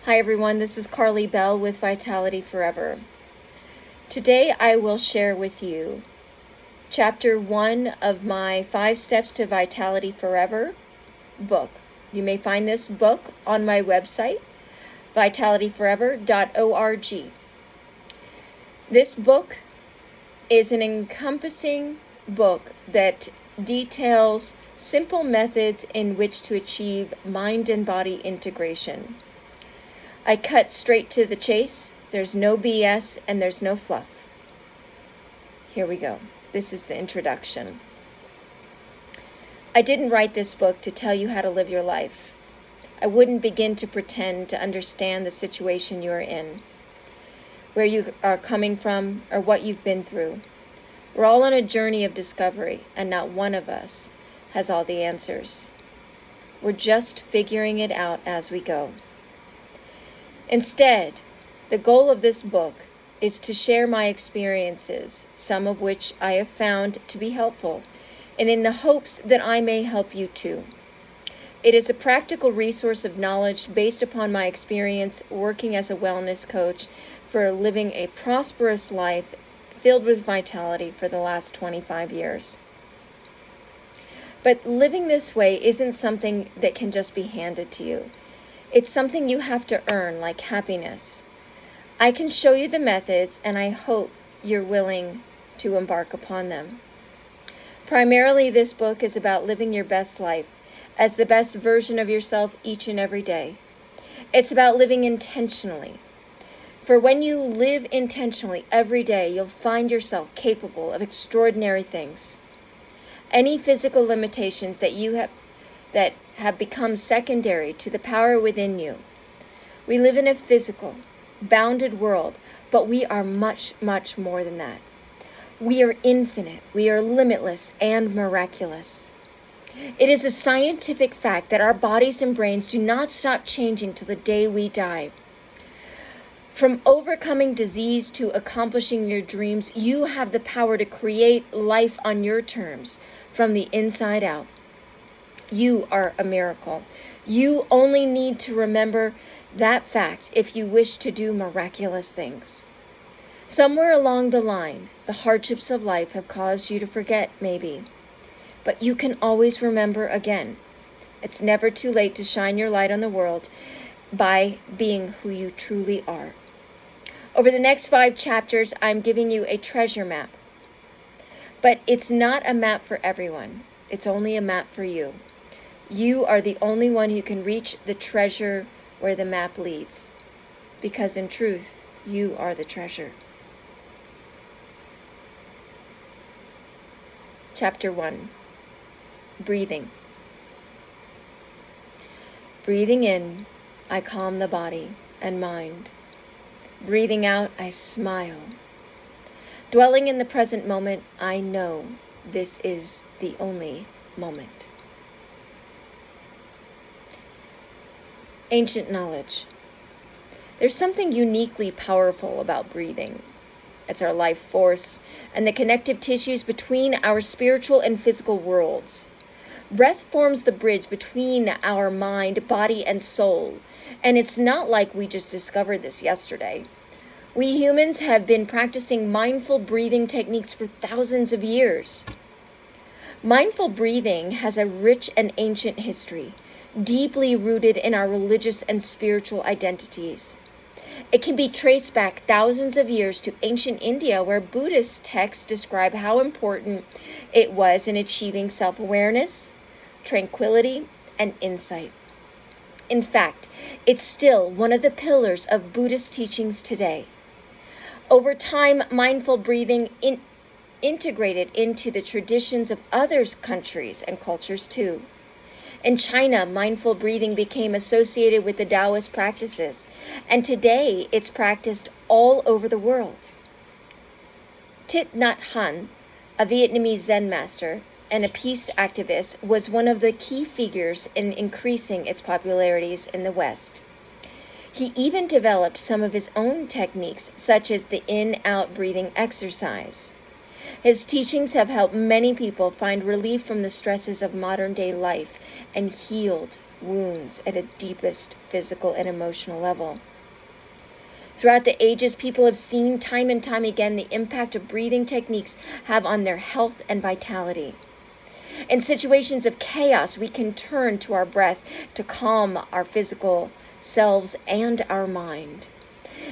Hi everyone, this is Carly Bell with Vitality Forever. Today I will share with you Chapter 1 of my 5 Steps to Vitality Forever book. You may find this book on my website, vitalityforever.org. This book is an encompassing book that details simple methods in which to achieve mind and body integration. I cut straight to the chase. There's no BS and there's no fluff. Here we go. This is the introduction. I didn't write this book to tell you how to live your life. I wouldn't begin to pretend to understand the situation you're in, where you are coming from, or what you've been through. We're all on a journey of discovery, and not one of us has all the answers. We're just figuring it out as we go. Instead, the goal of this book is to share my experiences, some of which I have found to be helpful, and in the hopes that I may help you too. It is a practical resource of knowledge based upon my experience working as a wellness coach for living a prosperous life filled with vitality for the last 25 years. But living this way isn't something that can just be handed to you. It's something you have to earn, like happiness. I can show you the methods, and I hope you're willing to embark upon them. Primarily, this book is about living your best life as the best version of yourself each and every day. It's about living intentionally. For when you live intentionally every day, you'll find yourself capable of extraordinary things. Any physical limitations that have become secondary to the power within you. We live in a physical, bounded world, but we are much, much more than that. We are infinite, we are limitless, and miraculous. It is a scientific fact that our bodies and brains do not stop changing till the day we die. From overcoming disease to accomplishing your dreams, you have the power to create life on your terms, from the inside out. You are a miracle. You only need to remember that fact if you wish to do miraculous things. Somewhere along the line, the hardships of life have caused you to forget, maybe. But you can always remember again. It's never too late to shine your light on the world by being who you truly are. Over the next 5 chapters, I'm giving you a treasure map. But it's not a map for everyone. It's only a map for you. You are the only one who can reach the treasure where the map leads. Because in truth, you are the treasure. Chapter 1. Breathing. Breathing in, I calm the body and mind. Breathing out, I smile. Dwelling in the present moment, I know this is the only moment. Ancient knowledge. There's something uniquely powerful about breathing. It's our life force and the connective tissues between our spiritual and physical worlds. Breath forms the bridge between our mind, body, and soul. And it's not like we just discovered this yesterday. We humans have been practicing mindful breathing techniques for thousands of years. Mindful breathing has a rich and ancient history, deeply rooted in our religious and spiritual identities. It can be traced back thousands of years to ancient India, where Buddhist texts describe how important it was in achieving self-awareness, tranquility, and insight. In fact, it's still one of the pillars of Buddhist teachings today. Over time, mindful breathing integrated into the traditions of other countries and cultures too. In China, mindful breathing became associated with the Taoist practices, and today it's practiced all over the world. Thich Nhat Hanh, a Vietnamese Zen master and a peace activist, was one of the key figures in increasing its popularities in the West. He even developed some of his own techniques, such as the in-out breathing exercise. His teachings have helped many people find relief from the stresses of modern-day life and healed wounds at a deepest physical and emotional level. Throughout the ages, people have seen time and time again the impact of breathing techniques have on their health and vitality. In situations of chaos, we can turn to our breath to calm our physical selves and our mind.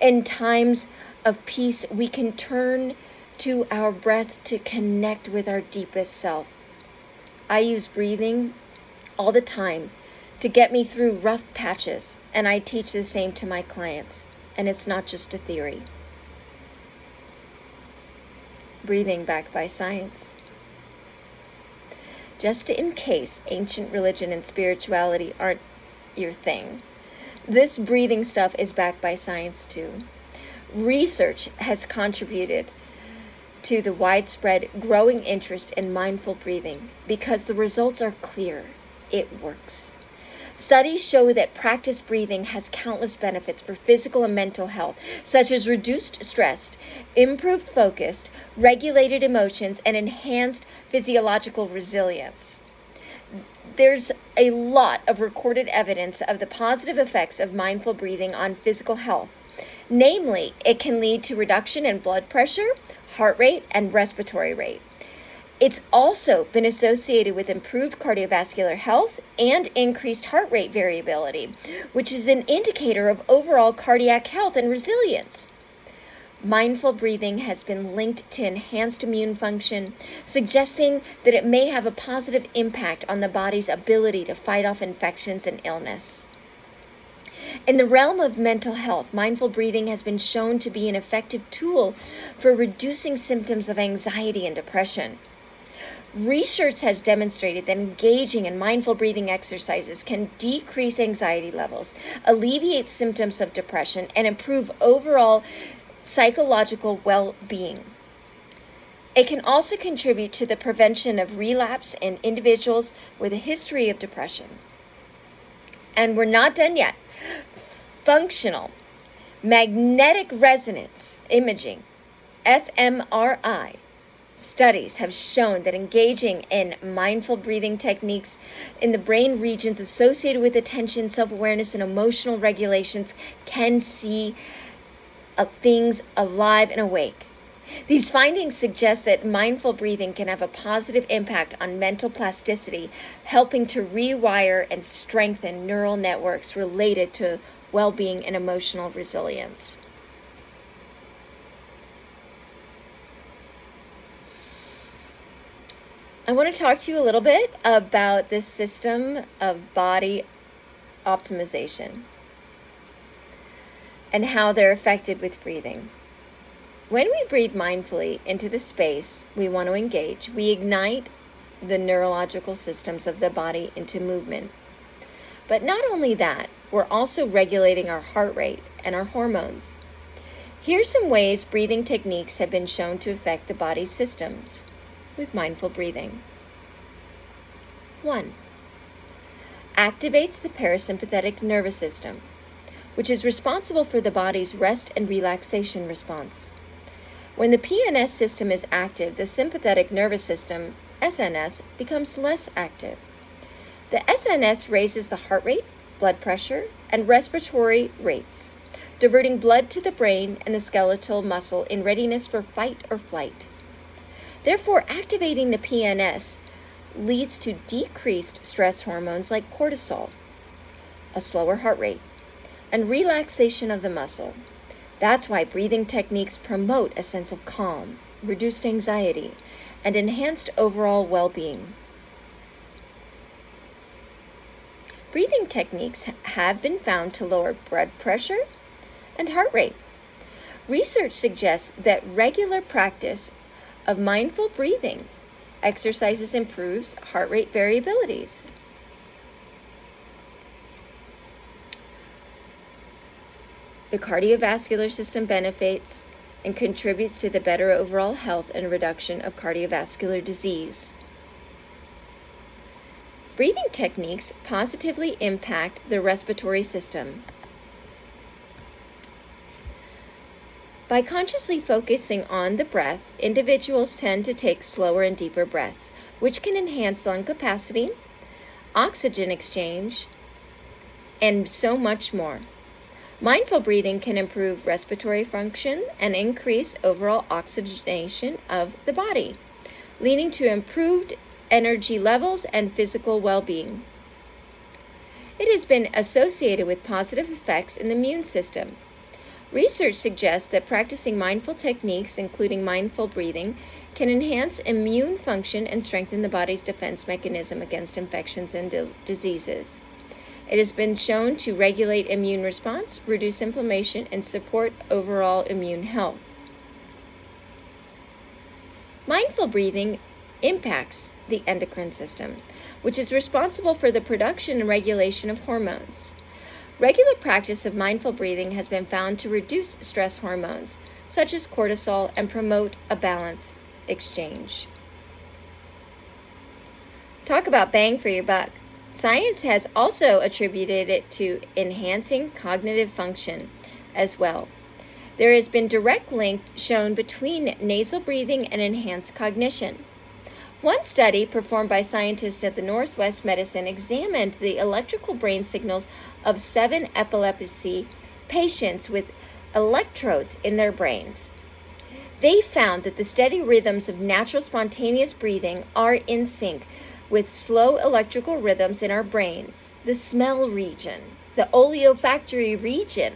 In times of peace, we can turn to our breath to connect with our deepest self. I use breathing all the time to get me through rough patches, and I teach the same to my clients. And it's not just a theory. Breathing backed by science. Just in case ancient religion and spirituality aren't your thing, this breathing stuff is backed by science too. Research has contributed to the widespread growing interest in mindful breathing because the results are clear. It works. Studies show that practice breathing has countless benefits for physical and mental health, such as reduced stress, improved focus, regulated emotions, and enhanced physiological resilience. There's a lot of recorded evidence of the positive effects of mindful breathing on physical health. Namely, it can lead to reduction in blood pressure, heart rate, and respiratory rate. It's also been associated with improved cardiovascular health and increased heart rate variability, which is an indicator of overall cardiac health and resilience. Mindful breathing has been linked to enhanced immune function, suggesting that it may have a positive impact on the body's ability to fight off infections and illness. In the realm of mental health, mindful breathing has been shown to be an effective tool for reducing symptoms of anxiety and depression. Research has demonstrated that engaging in mindful breathing exercises can decrease anxiety levels, alleviate symptoms of depression, and improve overall psychological well-being. It can also contribute to the prevention of relapse in individuals with a history of depression. And we're not done yet. Functional magnetic resonance imaging, fMRI, studies have shown that engaging in mindful breathing techniques in the brain regions associated with attention, self-awareness, and emotional regulations can see things alive and awake. These findings suggest that mindful breathing can have a positive impact on mental plasticity, helping to rewire and strengthen neural networks related to well-being and emotional resilience. I want to talk to you a little bit about this system of body optimization and how they're affected with breathing. When we breathe mindfully into the space we want to engage, we ignite the neurological systems of the body into movement. But not only that, we're also regulating our heart rate and our hormones. Here's some ways breathing techniques have been shown to affect the body's systems with mindful breathing. 1. Activates the parasympathetic nervous system, which is responsible for the body's rest and relaxation response. When the PNS system is active, the sympathetic nervous system, SNS, becomes less active. The SNS raises the heart rate, blood pressure, and respiratory rates, diverting blood to the brain and the skeletal muscle in readiness for fight or flight. Therefore, activating the PNS leads to decreased stress hormones like cortisol, a slower heart rate, and relaxation of the muscle. That's why breathing techniques promote a sense of calm, reduced anxiety, and enhanced overall well-being. Breathing techniques have been found to lower blood pressure and heart rate. Research suggests that regular practice of mindful breathing exercises improves heart rate variabilities. The cardiovascular system benefits and contributes to the better overall health and reduction of cardiovascular disease. Breathing techniques positively impact the respiratory system. By consciously focusing on the breath, individuals tend to take slower and deeper breaths, which can enhance lung capacity, oxygen exchange, and so much more. Mindful breathing can improve respiratory function and increase overall oxygenation of the body, leading to improved energy levels and physical well-being. It has been associated with positive effects in the immune system. Research suggests that practicing mindful techniques, including mindful breathing, can enhance immune function and strengthen the body's defense mechanism against infections and diseases. It has been shown to regulate immune response, reduce inflammation, and support overall immune health. Mindful breathing impacts the endocrine system, which is responsible for the production and regulation of hormones. Regular practice of mindful breathing has been found to reduce stress hormones, such as cortisol, and promote a balanced exchange. Talk about bang for your buck. Science has also attributed it to enhancing cognitive function as well. There has been direct link shown between nasal breathing and enhanced cognition. One study performed by scientists at the Northwest Medicine examined the electrical brain signals of 7 epilepsy patients with electrodes in their brains. They found that the steady rhythms of natural spontaneous breathing are in sync with slow electrical rhythms in our brains, the smell region, the olfactory region.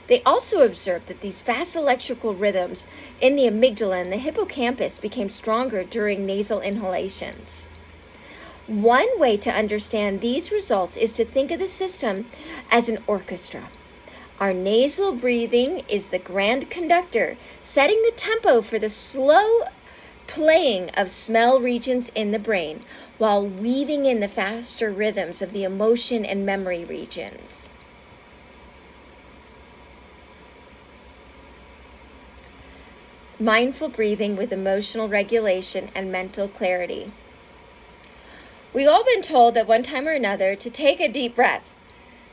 They also observed that these fast electrical rhythms in the amygdala and the hippocampus became stronger during nasal inhalations. One way to understand these results is to think of the system as an orchestra. Our nasal breathing is the grand conductor, setting the tempo for the slow playing of smell regions in the brain, while weaving in the faster rhythms of the emotion and memory regions. Mindful breathing with emotional regulation and mental clarity. We've all been told at one time or another to take a deep breath,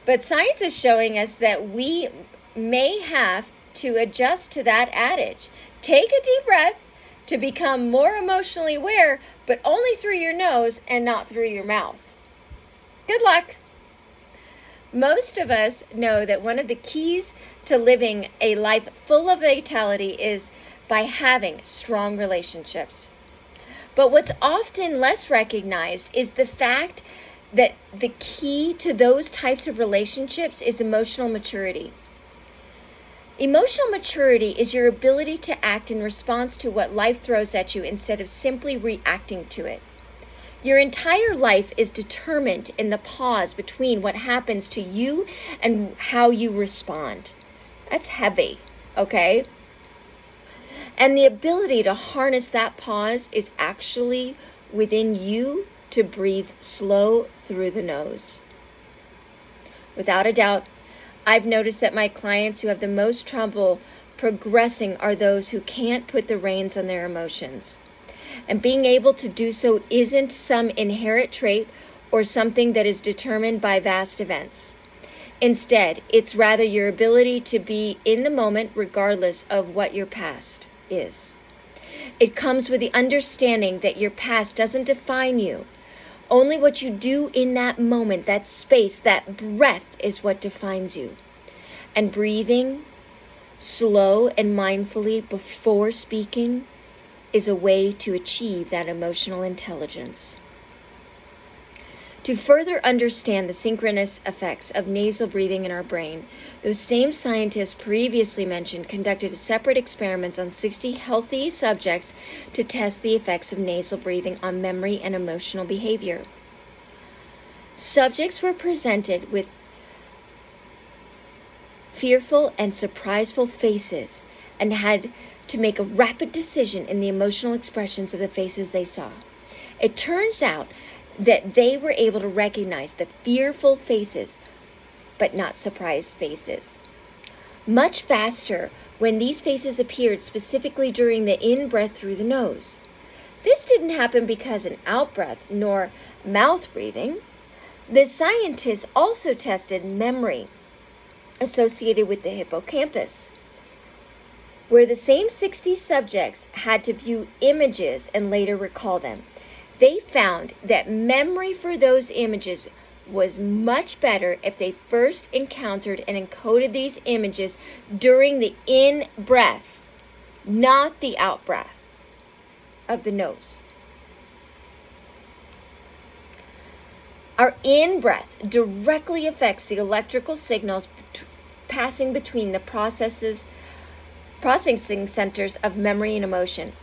but science is showing us that we may have to adjust to that adage. Take a deep breath to become more emotionally aware, but only through your nose and not through your mouth. Good luck. Most of us know that one of the keys to living a life full of vitality is by having strong relationships. But what's often less recognized is the fact that the key to those types of relationships is emotional maturity. Emotional maturity is your ability to act in response to what life throws at you instead of simply reacting to it. Your entire life is determined in the pause between what happens to you and how you respond. That's heavy, okay? And the ability to harness that pause is actually within you to breathe slow through the nose. Without a doubt, I've noticed that my clients who have the most trouble progressing are those who can't put the reins on their emotions. And being able to do so isn't some inherent trait or something that is determined by vast events. Instead, it's rather your ability to be in the moment regardless of what your past is. It comes with the understanding that your past doesn't define you. Only what you do in that moment, that space, that breath is what defines you. And breathing slow and mindfully before speaking is a way to achieve that emotional intelligence. To further understand the synchronous effects of nasal breathing in our brain, those same scientists previously mentioned conducted separate experiments on 60 healthy subjects to test the effects of nasal breathing on memory and emotional behavior. Subjects were presented with fearful and surpriseful faces and had to make a rapid decision in the emotional expressions of the faces they saw. It turns out that they were able to recognize the fearful faces, but not surprised faces, much faster when these faces appeared specifically during the in-breath through the nose. This didn't happen because an out-breath nor mouth breathing. The scientists also tested memory associated with the hippocampus, where the same 60 subjects had to view images and later recall them. They found that memory for those images was much better if they first encountered and encoded these images during the in-breath, not the out-breath of the nose. Our in-breath directly affects the electrical signals passing between the processing centers of memory and emotion.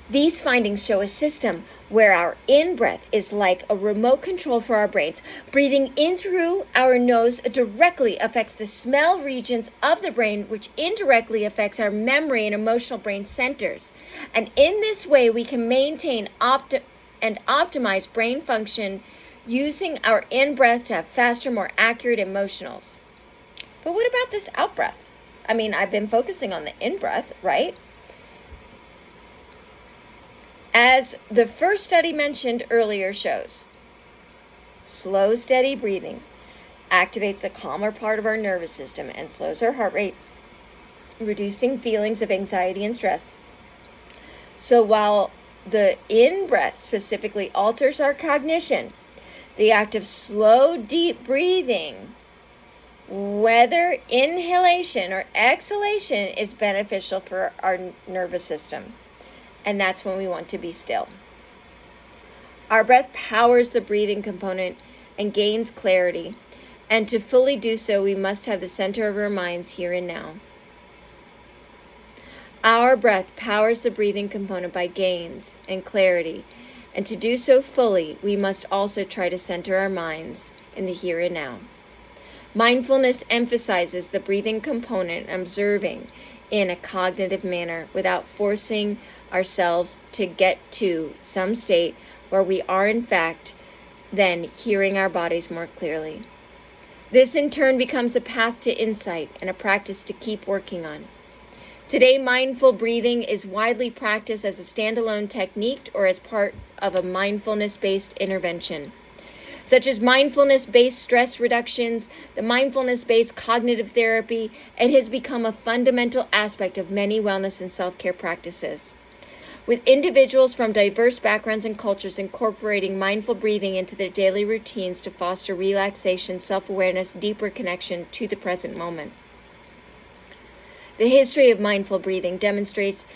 These findings show a system where our in-breath is like a remote control for our brains. Breathing in through our nose directly affects the smell regions of the brain, which indirectly affects our memory and emotional brain centers. And in this way, we can maintain and optimize brain function using our in-breath to have faster, more accurate emotionals. But what about this out-breath? I mean, I've been focusing on the in-breath, right? As the first study mentioned earlier shows, slow, steady breathing activates the calmer part of our nervous system and slows our heart rate, reducing feelings of anxiety and stress. So while the in-breath specifically alters our cognition, the act of slow, deep breathing, whether inhalation or exhalation, is beneficial for our nervous system. And that's when we want to be still. Our breath powers the breathing component and gains clarity. And to fully do so, we must have the center of our minds here and now. Our breath powers the breathing component by gains and clarity. And to do so fully, we must also try to center our minds in the here and now. Mindfulness emphasizes the breathing component, observing in a cognitive manner without forcing ourselves to get to some state where we are in fact then hearing our bodies more clearly. This in turn becomes a path to insight and a practice to keep working on. Today, mindful breathing is widely practiced as a standalone technique or as part of a mindfulness-based intervention, such as mindfulness-based stress reductions, the mindfulness-based cognitive therapy. It has become a fundamental aspect of many wellness and self-care practices, with individuals from diverse backgrounds and cultures incorporating mindful breathing into their daily routines to foster relaxation, self-awareness, deeper connection to the present moment. The history of mindful breathing demonstrates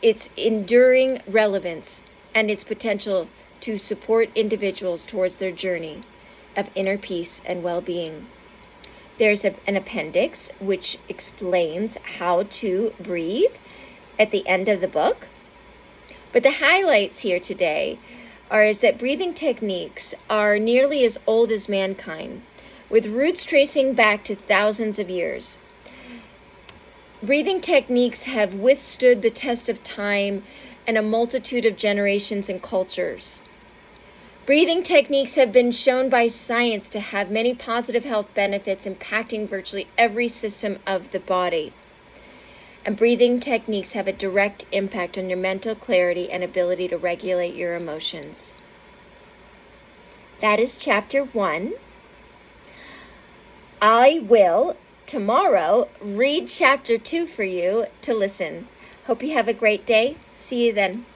its enduring relevance and its potential to support individuals towards their journey of inner peace and well-being. There's an appendix which explains how to breathe at the end of the book. But the highlights here today is that breathing techniques are nearly as old as mankind, with roots tracing back to thousands of years. Breathing techniques have withstood the test of time and a multitude of generations and cultures. Breathing techniques have been shown by science to have many positive health benefits impacting virtually every system of the body. And breathing techniques have a direct impact on your mental clarity and ability to regulate your emotions. That is chapter 1. I will tomorrow read chapter 2 for you to listen. Hope you have a great day. See you then.